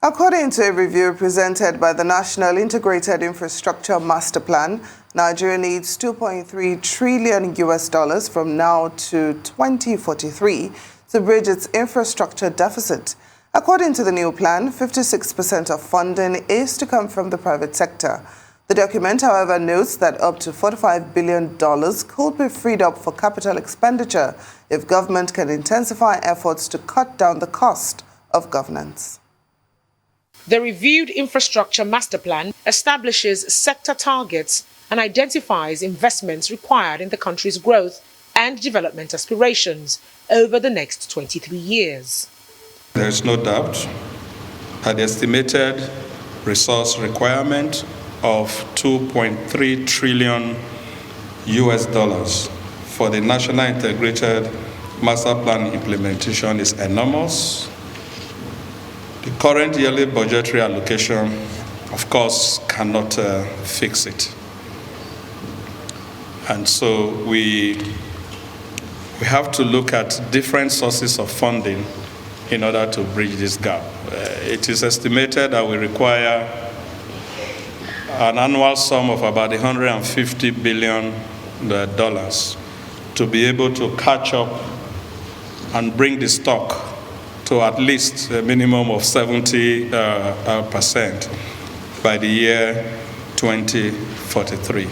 According to a review presented by the National Integrated Infrastructure Master Plan, Nigeria needs $2.3 trillion from now to 2043 to bridge its infrastructure deficit. According to the new plan, 56% of funding is to come from the private sector. The document, however, notes that up to $45 billion could be freed up for capital expenditure if government can intensify efforts to cut down the cost of governance. The reviewed Infrastructure Master Plan establishes sector targets and identifies investments required in the country's growth and development aspirations over the next 23 years. There is no doubt that the estimated resource requirement of $2.3 trillion for the National Integrated Master Plan implementation is enormous. The current yearly budgetary allocation, of course, cannot fix it. And so we have to look at different sources of funding in order to bridge this gap. It is estimated that we require an annual sum of about $150 billion to be able to catch up and bring the stock to at least a minimum of 70% by the year 2043.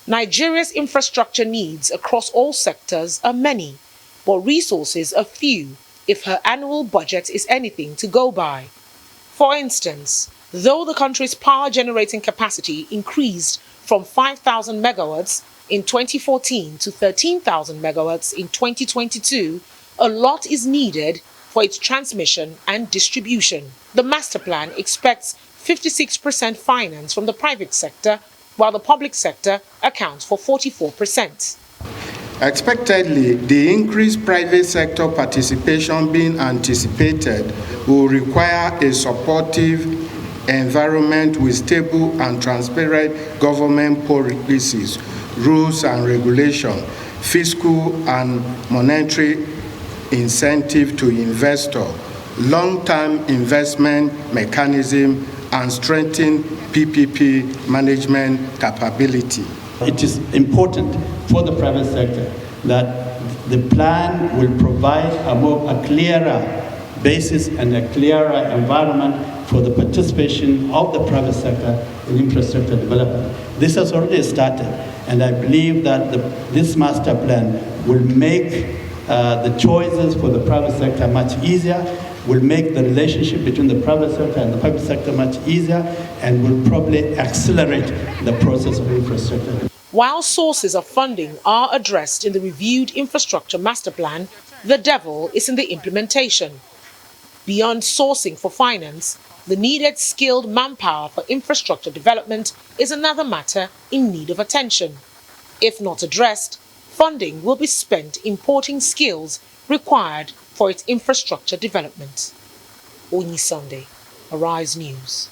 Nigeria's infrastructure needs across all sectors are many, but resources are few if her annual budget is anything to go by. For instance, though the country's power generating capacity increased from 5,000 megawatts in 2014 to 13,000 megawatts in 2022, a lot is needed for its transmission and distribution. The master plan expects 56% finance from the private sector, while the public sector accounts for 44%. Expectedly, the increased private sector participation being anticipated will require a supportive environment with stable and transparent government policies, rules and regulation, fiscal and monetary incentive to investor, long-term investment mechanism, and strengthen PPP management capability. It is important for the private sector that the plan will provide a clearer basis and a clearer environment for the participation of the private sector in infrastructure development. This has already started, and I believe that this master plan will make the choices for the private sector much easier, will make the relationship between the private sector and the public sector much easier, and will probably accelerate the process of infrastructure. While sources of funding are addressed in the reviewed Infrastructure Master Plan, the devil is in the implementation. Beyond sourcing for finance, the needed skilled manpower for infrastructure development is another matter in need of attention. If not addressed, funding will be spent importing skills required for its infrastructure development. Oni Sunday, Arise News.